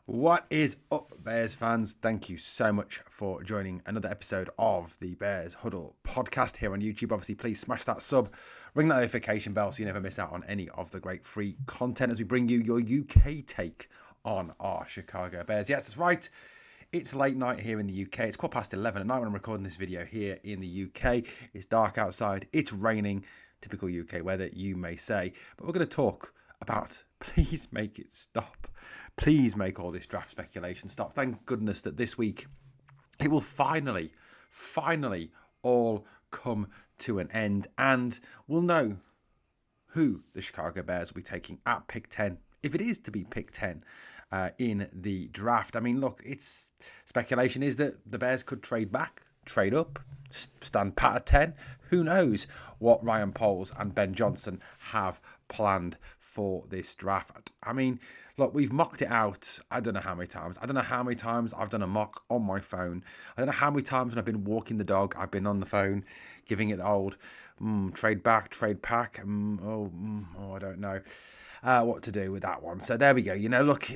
What is up, Bears fans? Thank you so much for joining another episode of the Bears Huddle podcast here on YouTube. Obviously, please smash that sub, ring that notification bell so you never miss out on any of the great free content as we bring you your UK take on our Chicago Bears. Yes, that's right. It's late night here in the UK. It's 11:15 at night when I'm recording this video here in the UK. It's dark outside. It's raining. Typical UK weather, you may say. But we're going to talk about please make it stop. Please make all this draft speculation stop. Thank goodness that this week it will finally all come to an end, and we'll know who the Chicago Bears will be taking at pick 10, if it is to be pick 10 in the draft. I mean, look, it's speculation is that the Bears could trade back, trade up, stand pat at 10. Who knows what Ryan Poles and Ben Johnson have planned for this draft. I mean, look, we've mocked it out. I don't know how many times. I don't know how many times I've done a mock on my phone. I don't know how many times when I've been walking the dog, I've been on the phone giving it the old trade back, trade pack. I don't know what to do with that one. So there we go. You know, look,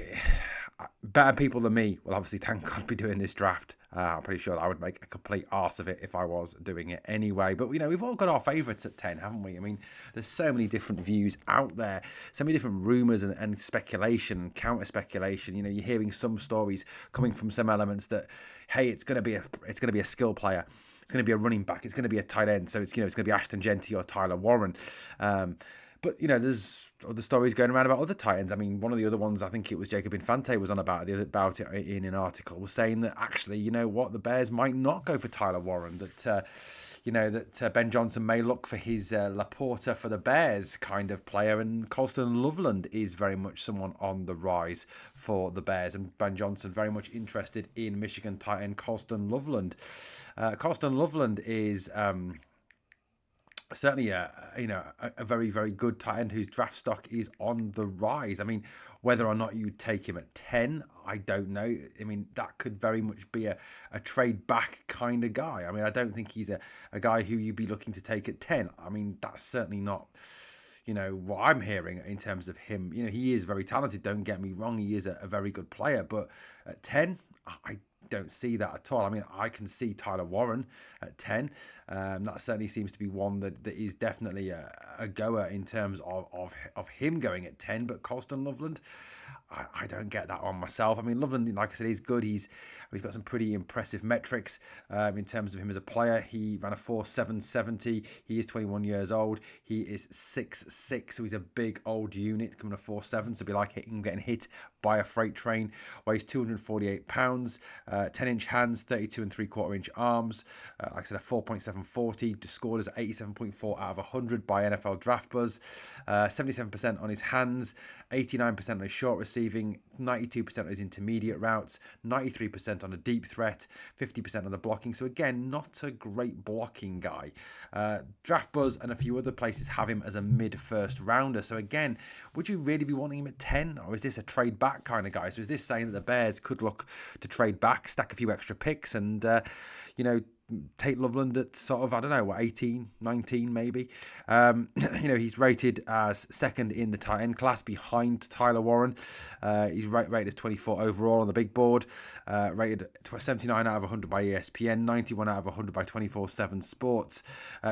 better people than me will obviously, thank God, be doing this draft. I'm pretty sure that I would make a complete arse of it if I was doing it anyway. But, you know, we've all got our favourites at 10, haven't we? I mean, there's so many different views out there, so many different rumours and speculation and counter-speculation. You know, you're hearing some stories coming from some elements that, hey, it's going to be a skill player. It's going to be a running back. It's going to be a tight end. So, it's going to be Ashton Genty or Tyler Warren. But, you know, there's other stories going around about other tight ends. I mean, one of the other ones, I think it was Jacob Infante was on about it in an article, was saying that actually, you know what, the Bears might not go for Tyler Warren, that Ben Johnson may look for his Laporta for the Bears kind of player, and Colston Loveland is very much someone on the rise for the Bears, and Ben Johnson very much interested in Michigan tight end Colston Loveland. Colston Loveland is certainly a very, very good tight end whose draft stock is on the rise. I mean, whether or not you take him at 10, I don't know. I mean, that could very much be a trade back kind of guy. I mean, I don't think he's a guy who you'd be looking to take at 10. I mean, that's certainly not, you know, what I'm hearing in terms of him. You know, he is very talented, don't get me wrong. He is a very good player, but at 10, I don't see that at all. I mean, I can see Tyler Warren at 10. That certainly seems to be one that is definitely a goer in terms of him going at 10. But Colston Loveland, I don't get that on myself. I mean, Loveland, like I said, he's good. He's got some pretty impressive metrics in terms of him as a player. He ran a 4.770. He is 21 years old. He is 6'6", so he's a big old unit, coming to 4.7. So it'd be like getting hit by a freight train. Weighs 248 pounds, 10-inch hands, 32 and 3/4-inch arms. Like I said, a 4.740. Scored as 87.4 out of 100 by NFL Draft Buzz. 77% on his hands, 89% on his short receiving, 92% on his intermediate routes, 93% on a deep threat, 50% on the blocking. So again, not a great blocking guy. Draft Buzz and a few other places have him as a mid-first rounder. So again, would you really be wanting him at 10? Or is this a trade back kind of guy? So is this saying that the Bears could look to trade back, stack a few extra picks, and, take Loveland at sort of, 18, 19 maybe. He's rated as second in the tight end class behind Tyler Warren. He's rated as 24 overall on the big board, rated 79 out of 100 by ESPN, 91 out of 100 by 24/7 Sports.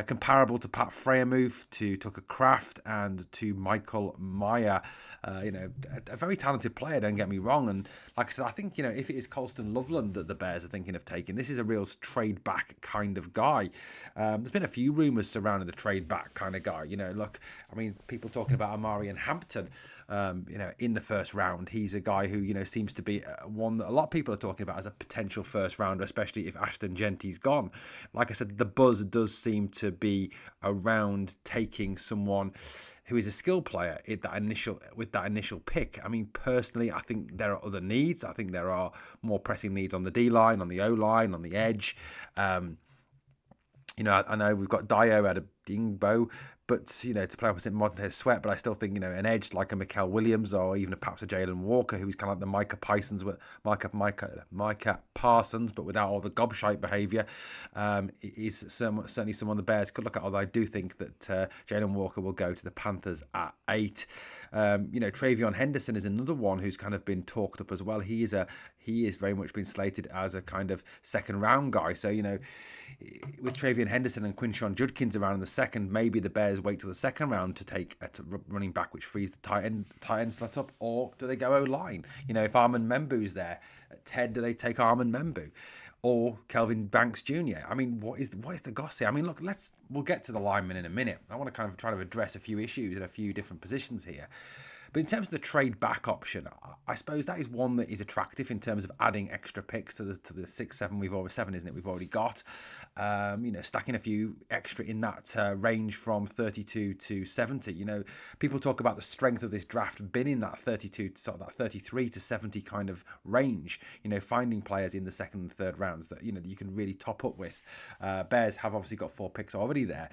Comparable to Pat Freiermuth, to Tucker Kraft, and to Michael Meyer. A very talented player, don't get me wrong. And like I said, I think, if it is Colston Loveland that the Bears are thinking of taking, this is a real trade back kind of guy. There's been a few rumours surrounding the trade back kind of guy. People talking about Amari and Hampton, in the first round. He's a guy who, seems to be one that a lot of people are talking about as a potential first rounder, especially if Ashton Genty's gone. Like I said, the buzz does seem to be around taking someone who is a skill player with that initial pick. I mean, personally, I think there are other needs. I think there are more pressing needs on the D-line, on the O-line, on the edge. I know we've got Dio out of Dingbo, but, to play opposite Montez Sweat, but I still think, an edge like a Mikael Williams or even perhaps a Jalen Walker, who's kind of like the Micah Parsons, but without all the gobshite behaviour, is certainly someone the Bears could look at, although I do think that Jalen Walker will go to the Panthers at 8. Travion Henderson is another one who's kind of been talked up as well. He is very much been slated as a kind of second round guy. So, with Travion Henderson and Quinshon Judkins around in the second, maybe the Bears wait till the second round to take a running back, which frees the tight end slot up, or do they go O-line? If Armand Membu's there at 10, do they take Armand Membu? Or Kelvin Banks Jr. I mean, what is the gossip? I mean, look, we'll get to the linemen in a minute. I want to kind of try to address a few issues in a few different positions here. But in terms of the trade back option, I suppose that is one that is attractive in terms of adding extra picks to the 6, 7 7, isn't it? We've already got, stacking a few extra in that range from 32 to 70. People talk about the strength of this draft being in that 32, sort of that 33 to 70 kind of range. Finding players in the second and third rounds that that you can really top up with. Bears have obviously got 4 picks already there.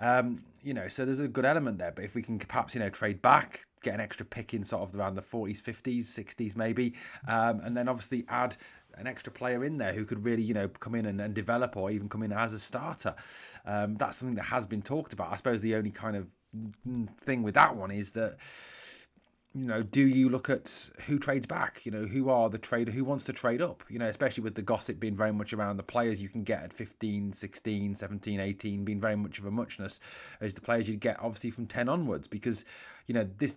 So there's a good element there. But if we can perhaps, trade back, get an extra pick in sort of around the 40s, 50s, 60s maybe, and then obviously add an extra player in there who could really, come in and develop, or even come in as a starter. That's something that has been talked about. I suppose the only kind of thing with that one is that, do you look at who trades back? Who are the trader? Who wants to trade up? Especially with the gossip being very much around the players you can get at 15, 16, 17, 18 being very much of a muchness as the players you'd get obviously from 10 onwards. Because, this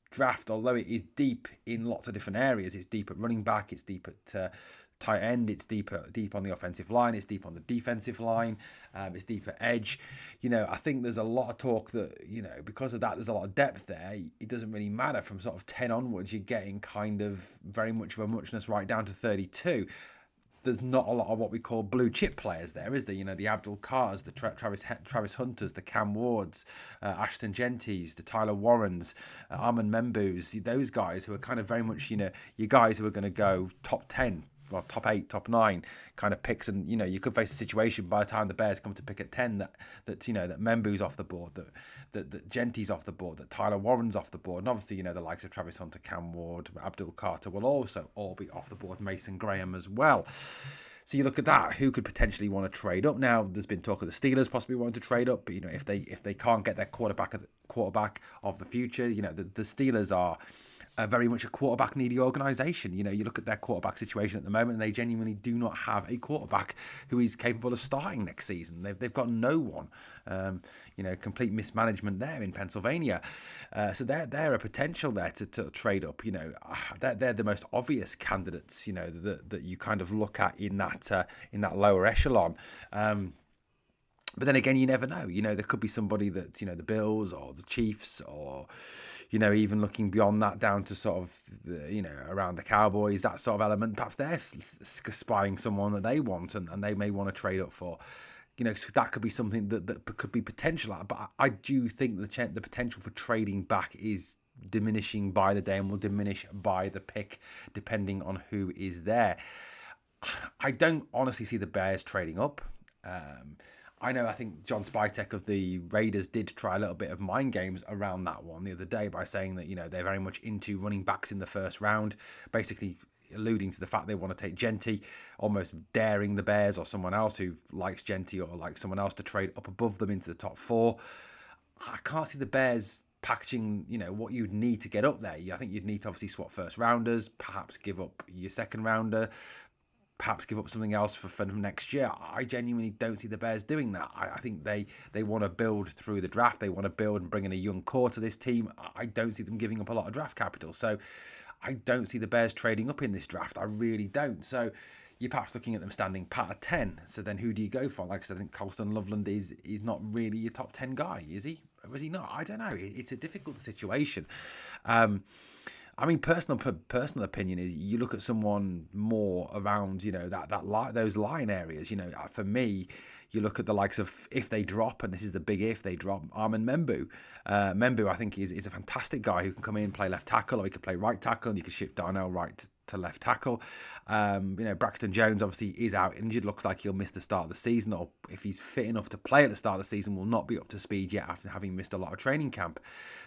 draft, although it is deep in lots of different areas, it's deep at running back, it's deep at tight end, it's deep on the offensive line, it's deep on the defensive line, it's deep at edge. I think there's a lot of talk that, because of that, there's a lot of depth there. It doesn't really matter from sort of 10 onwards, you're getting kind of very much of a muchness right down to 32. There's not a lot of what we call blue chip players there, is there? The Abdul Carrs, the Travis Hunters, the Cam Wards, Ashton Genties, the Tyler Warrens, Armand Membu's, those guys who are kind of very much, your guys who are going to go top 10, well, top 8, top 9 kind of picks. And, you could face a situation by the time the Bears come to pick at 10 that Membu's off the board, that Genty's off the board, that Tyler Warren's off the board. And obviously, the likes of Travis Hunter, Cam Ward, Abdul Carter will also all be off the board, Mason Graham as well. So you look at that, who could potentially want to trade up? Now, there's been talk of the Steelers possibly wanting to trade up, but, if they can't get their quarterback of the future, the Steelers are very much a quarterback needy organisation. You look at their quarterback situation at the moment, and they genuinely do not have a quarterback who is capable of starting next season. They've got no one. Complete mismanagement there in Pennsylvania. So they're a potential there to trade up. They're the most obvious candidates. That you kind of look at in that lower echelon. But then again, you never know. There could be somebody that, the Bills or the Chiefs, or, even looking beyond that down to sort of, around the Cowboys, that sort of element. Perhaps they're spying someone that they want and they may want to trade up for. So that could be something that could be potential. But I do think the potential for trading back is diminishing by the day and will diminish by the pick, depending on who is there. I don't honestly see the Bears trading up. I think John Spytek of the Raiders did try a little bit of mind games around that one the other day by saying that, they're very much into running backs in the first round, basically alluding to the fact they want to take Genty, almost daring the Bears or someone else who likes Genty or likes someone else to trade up above them into the top 4. I can't see the Bears packaging, what you'd need to get up there. I think you'd need to obviously swap first rounders, perhaps give up your second rounder, perhaps give up something else for next year. I genuinely don't see the Bears doing that. I think they want to build through the draft. They want to build and bring in a young core to this team. I don't see them giving up a lot of draft capital. So I don't see the Bears trading up in this draft. I really don't. So you're perhaps looking at them standing pat at 10. So then who do you go for? Like I said, I think Colston Loveland is not really your top 10 guy, is he? Or is he not? I don't know. It's a difficult situation. Personal opinion is you look at someone more around, those line areas. For me, you look at the likes of, if they drop, and this is the big if they drop, Armand Membu. Membu, I think, is a fantastic guy who can come in, play left tackle, or he could play right tackle, and you could shift Darnell right to left tackle. Braxton Jones obviously is out injured. Looks like he'll miss the start of the season, or if he's fit enough to play at the start of the season, will not be up to speed yet after having missed a lot of training camp.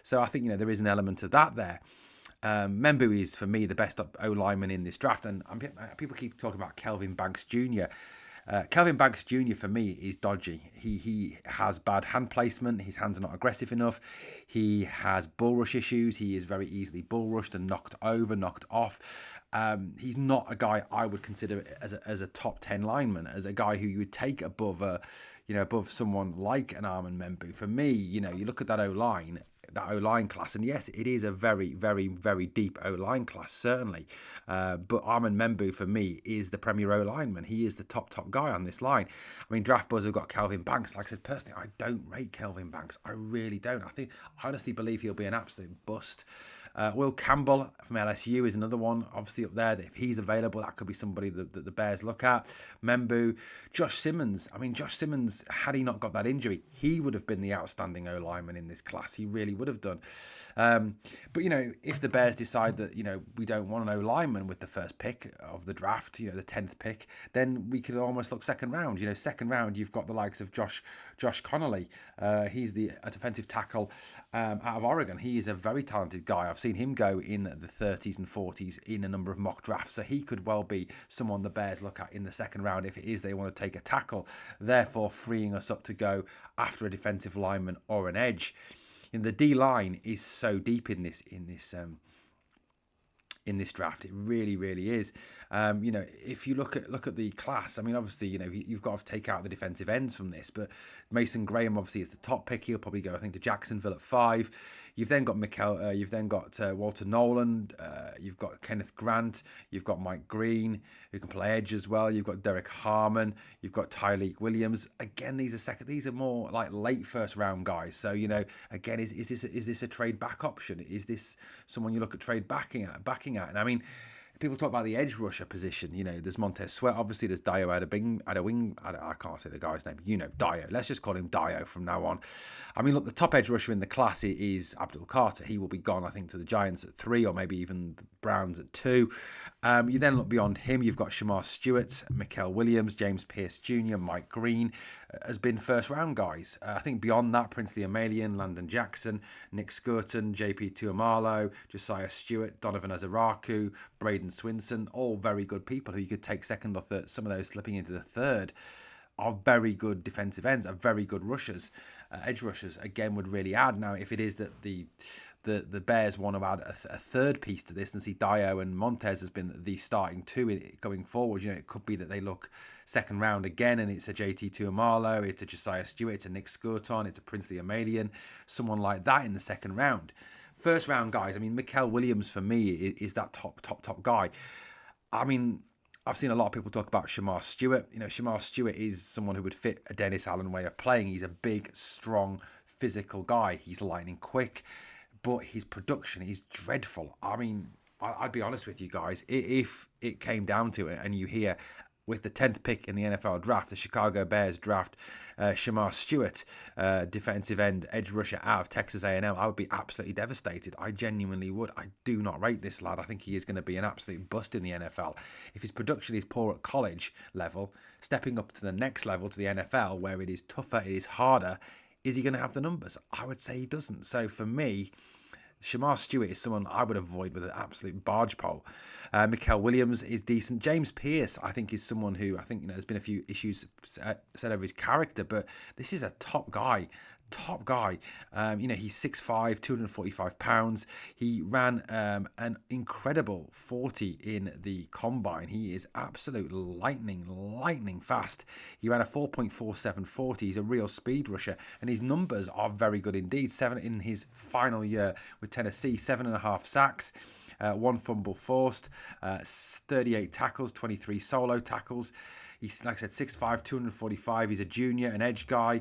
So I think, there is an element of that there. Membu is, for me, the best O-lineman in this draft, and people keep talking about Kelvin Banks Jr. Calvin Banks Jr. for me is dodgy. He has bad hand placement. His hands are not aggressive enough. He has bull rush issues. He is very easily bull rushed and knocked over, knocked off. He's not a guy I would consider as a top 10 lineman, as a guy who you would take above above someone like an Armin Membu. For me, you look at that O-line class, and yes, it is a very, very, very deep O-line class, certainly. But Armin Membu, for me, is the premier O-lineman. He is the top guy on this line. I mean, Draft Buzz have got Calvin Banks. Like I said, personally, I don't rate Calvin Banks. I really don't. I honestly believe he'll be an absolute bust. Will Campbell from LSU is another one, obviously up there. If he's available, that could be somebody that the Bears look at. Membu, Josh Simmons. I mean, Josh Simmons, had he not got that injury, he would have been the outstanding O-lineman in this class. He really would have done. But, if the Bears decide that, we don't want an O-lineman with the first pick of the draft, the 10th pick, then we could almost look second round. Second round, you've got the likes of Josh Connolly. He's a defensive tackle out of Oregon. He is a very talented guy. I've seen him go in the 30s and 40s in a number of mock drafts, so he could well be someone the Bears look at in the second round if it is they want to take a tackle, therefore freeing us up to go after a defensive lineman or an edge. And the D line is so deep in this draft. It really, really is. If you look at the class, I mean, obviously, you've got to take out the defensive ends from this, but Mason Graham obviously is the top pick. He'll probably go, I think, to Jacksonville at 5. You've then got Walter Nolan. You've got Kenneth Grant. You've got Mike Green, who can play edge as well. You've got Derek Harmon. You've got Tyleek Williams. Again, these are more like late first round guys. So again, is this a trade back option? Is this someone you look at trade backing at? And I mean, people talk about the edge rusher position. There's Montez Sweat. Obviously, there's Dio Adewing. I can't say the guy's name. Dio. Let's just call him Dio from now on. I mean, look, the top edge rusher in the class is Abdul Carter. He will be gone, I think, to the Giants at 3, or maybe even the Browns at 2. You then look beyond him. You've got Shamar Stewart, Mikael Williams, James Pierce Jr., Mike Green has been first round guys. I think beyond that, Princely Amalian, Landon Jackson, Nick Skirton, JP Tuamalo, Josiah Stewart, Donovan Azaraku, Braden Swinson, all very good people who you could take second or third. Some of those slipping into the third are very good defensive ends, are very good rushers. Edge rushers, again, would really add. Now, if it is that the Bears want to add a third piece to this and see Dio and Montez has been the starting two going forward, it could be that they look second round again and it's a JT Tuamalo, it's a Josiah Stewart, it's a Nick Skirton, it's a Princely Amalian, someone like that in the second round. First round guys, I mean, Mikael Williams for me is that top guy. I mean, I've seen a lot of people talk about Shamar Stewart. Shamar Stewart is someone who would fit a Dennis Allen way of playing. He's a big, strong, physical guy. He's lightning quick, but his production is dreadful. I mean, I'd be honest with you guys. If it came down to it and you hear with the 10th pick in the NFL draft, the Chicago Bears draft Shamar Stewart, defensive end, edge rusher out of Texas A&M, I would be absolutely devastated. I genuinely would. I do not rate this lad. I think he is going to be an absolute bust in the NFL. If his production is poor at college level, stepping up to the next level, to the NFL, where it is tougher, it is harder, is he going to have the numbers? I would say he doesn't. So for me, Shamar Stewart is someone I would avoid with an absolute barge pole. Mikael Williams is decent. James Pierce, I think, is someone who, I think, there's been a few issues said over his character, but this is a top guy. He's 6'5", 245 pounds. He ran an incredible 40 in the combine. He is absolute lightning fast. He ran a 4.47 40. He's a real speed rusher, and his numbers are very good indeed. 7 in his final year with Tennessee, 7.5 sacks. 1 fumble forced, 38 tackles, 23 solo tackles. He's, like I said, 6'5", 245. He's a junior, an edge guy.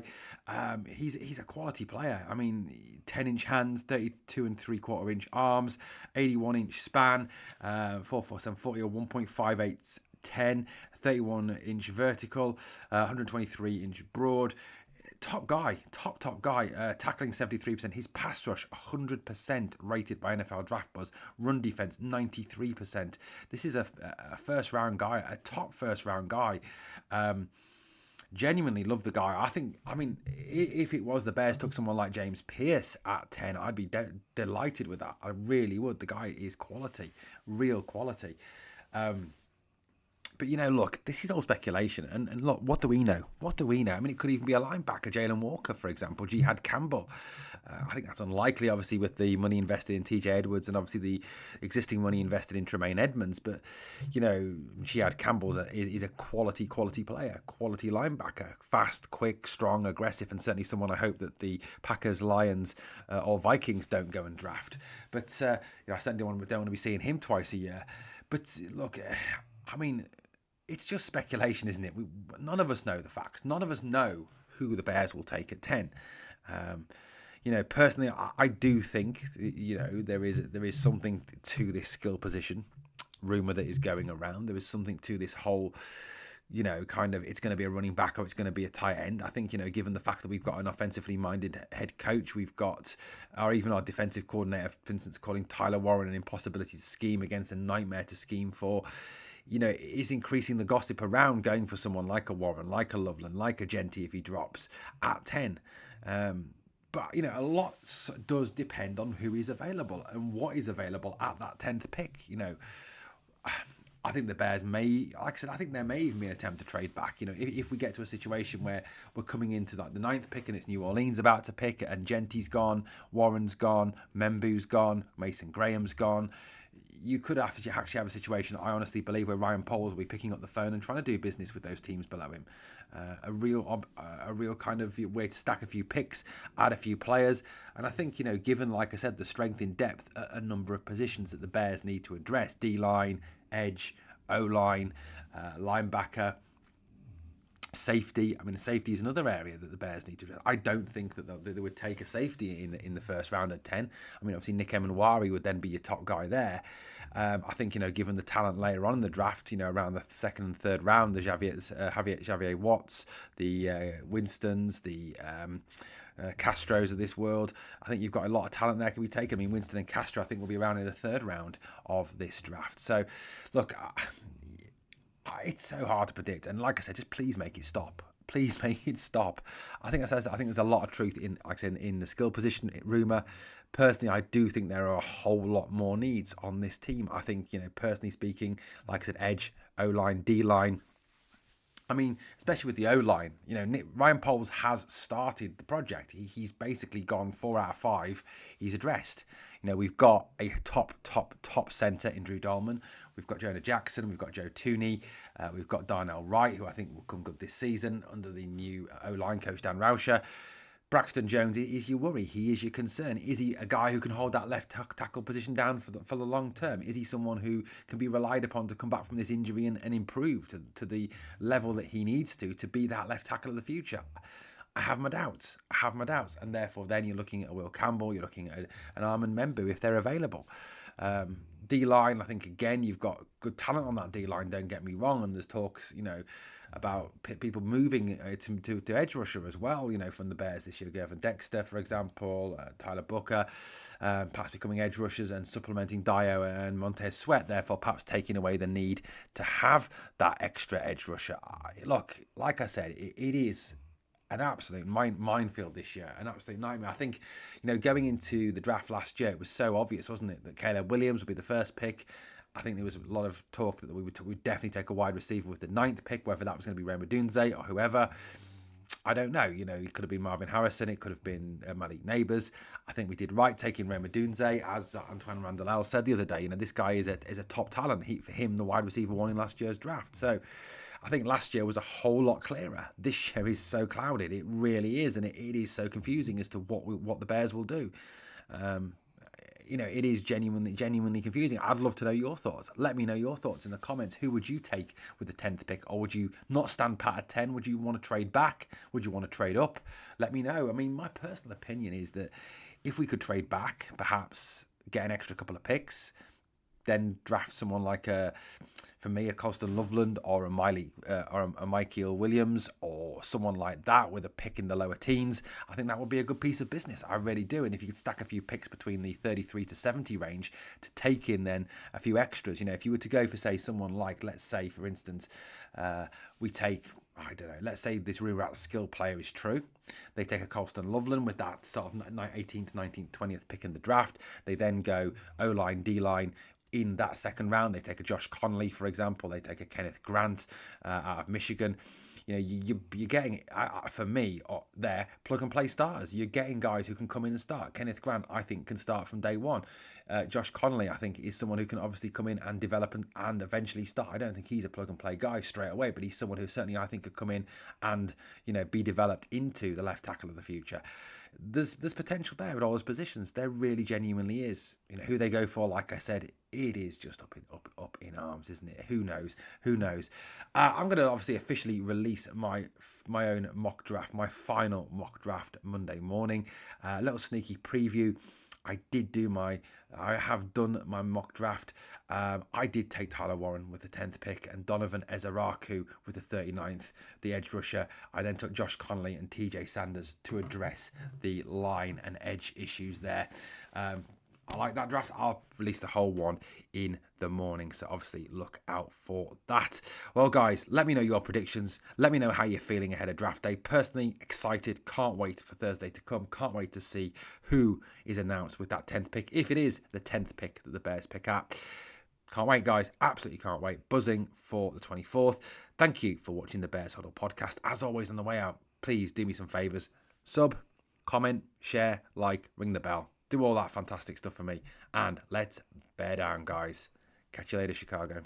He's a quality player. I mean, 10-inch hands, 32 and 3/4 inch arms, 81-inch span, 4.47 40 or 1.58 10, 31-inch vertical, 123-inch broad. Top guy, tackling 73%. His pass rush, 100% rated by NFL Draft Buzz. Run defense, 93%. This is a first-round guy, a top first-round guy. Genuinely love the guy. I mean, if it was the Bears took someone like James Pierce at 10, I'd be delighted with that. I really would. The guy is quality, real quality. But, look, this is all speculation. And look, what do we know? What do we know? I mean, it could even be a linebacker, Jalen Walker, for example, Jihad Campbell. I think that's unlikely, obviously, with the money invested in TJ Edwards and obviously the existing money invested in Tremaine Edmonds. But, Jihad Campbell is a quality player, quality linebacker, fast, quick, strong, aggressive, and certainly someone I hope that the Packers, Lions, or Vikings don't go and draft. But, I certainly don't want to be seeing him twice a year. But, look, I mean, it's just speculation, isn't it? None of us know the facts. None of us know who the Bears will take at 10. Personally, I do think, there is something to this skill position rumor that is going around. There is something to this whole, kind of, it's going to be a running back or it's going to be a tight end. I think, given the fact that we've got an offensively minded head coach, we've got, or even our defensive coordinator, for instance, calling Tyler Warren an impossibility to scheme against, a nightmare to scheme for. It is increasing the gossip around going for someone like a Warren, like a Loveland, like a Genty if he drops at 10. But, a lot does depend on who is available and what is available at that 10th pick. I think the Bears may, like I said, I think there may even be an attempt to trade back. If we get to a situation where we're coming into like the 9th pick and it's New Orleans about to pick and Genty's gone, Warren's gone, Membu's gone, Mason Graham's gone, you could actually have a situation, I honestly believe, where Ryan Poles will be picking up the phone and trying to do business with those teams below him. A real kind of way to stack a few picks, add a few players. And I think, given, like I said, the strength in depth at a number of positions that the Bears need to address, D-line, edge, O-line, linebacker, safety. I mean, safety is another area that the Bears need to address. I don't think that they would take a safety in the first round at 10. I mean, obviously Nick Emenwari would then be your top guy there. I think, given the talent later on in the draft, around the second and third round, the Xavier Watts, the Winstons, the Castros of this world, I think you've got a lot of talent there can be taken. I mean, Winston and Castro, I think, will be around in the third round of this draft. So, look, it's so hard to predict, and like I said, just please make it stop. Please make it stop. I think there's a lot of truth in, like I said, in the skill position rumor. Personally, I do think there are a whole lot more needs on this team. I think, personally speaking, like I said, edge, O-line, D-line. I mean, especially with the O-line, Ryan Poles has started the project. He's basically gone 4 out of 5. He's addressed. We've got a top centre in Drew Dahlman. We've got Jonah Jackson. We've got Joe Tooney. We've got Darnell Wright, who I think will come good this season under the new O-line coach, Dan Rauscher. Braxton Jones is your worry. He is your concern. Is he a guy who can hold that left tackle position down for the long term? Is he someone who can be relied upon to come back from this injury and improve to the level that he needs to be that left tackle of the future? I have my doubts. And therefore, then you're looking at a Will Campbell. You're looking at an Armand Membu if they're available. D-line, I think, again, you've got good talent on that D-line, don't get me wrong. And there's talks, about people moving to edge rusher as well, from the Bears this year. Gervin Dexter, for example, Tyler Booker, perhaps becoming edge rushers and supplementing Dio and Montez Sweat, therefore perhaps taking away the need to have that extra edge rusher. Look, like I said, it is an absolute minefield this year, an absolute nightmare. I think, going into the draft last year, it was so obvious, wasn't it, that Caleb Williams would be the first pick. I think there was a lot of talk that we'd definitely take a wide receiver with the 9th pick, whether that was going to be Rome Odunze or whoever. I don't know. It could have been Marvin Harrison. It could have been Malik Neighbours. I think we did right taking Rome Odunze, as Antoine Randall said the other day. This guy is a top talent. For him, the wide receiver won in last year's draft. So I think last year was a whole lot clearer. This year is so clouded. It really is, and it is so confusing as to what the Bears will do. It is genuinely confusing. I'd love to know your thoughts. Let me know your thoughts in the comments. Who would you take with the 10th pick? Or would you not stand pat at 10? Would you want to trade back? Would you want to trade up? Let me know. I mean, my personal opinion is that if we could trade back, perhaps get an extra couple of picks, then draft someone like for me, a Colston Loveland or a Michael Williams or someone like that with a pick in the lower teens. I think that would be a good piece of business. I really do. And if you could stack a few picks between the 33 to 70 range to take in then a few extras, if you were to go for, say, someone like, let's say, for instance, we take, I don't know, let's say this rumor about the skill player is true. They take a Colston Loveland with that sort of 18th, 19th, 20th pick in the draft. They then go O-line, D-line, in that second round. They take a Josh Connolly, for example. They take a Kenneth Grant out of Michigan. You're getting, for me, they're plug and play starters. You're getting guys who can come in and start. Kenneth Grant, I think, can start from day one. Josh Connolly, I think, is someone who can obviously come in and develop and eventually start. I don't think he's a plug and play guy straight away, but he's someone who certainly I think could come in and be developed into the left tackle of the future. There's potential there at all those positions. There really genuinely is. Who they go for, like I said, it is just up in arms, isn't it? Who knows? I'm going to obviously officially release my own mock draft, my final mock draft Monday morning. A little sneaky preview. I have done my mock draft. I did take Tyler Warren with the 10th pick and Donovan Ezaraku with the 39th, the edge rusher. I then took Josh Connolly and TJ Sanders to address the line and edge issues there. I like that draft. I'll release the whole one in the morning, so obviously look out for that. Well, guys, let me know your predictions. Let me know how you're feeling ahead of draft day. Personally, excited. Can't wait for Thursday to come. Can't wait to see who is announced with that 10th pick, if it is the 10th pick that the Bears pick at. Can't wait, guys. Absolutely can't wait. Buzzing for the 24th. Thank you for watching the Bears Huddle podcast. As always, on the way out, please do me some favors. Sub, comment, share, like, ring the bell. Do all that fantastic stuff for me. And let's bear down, guys. Catch you later, Chicago.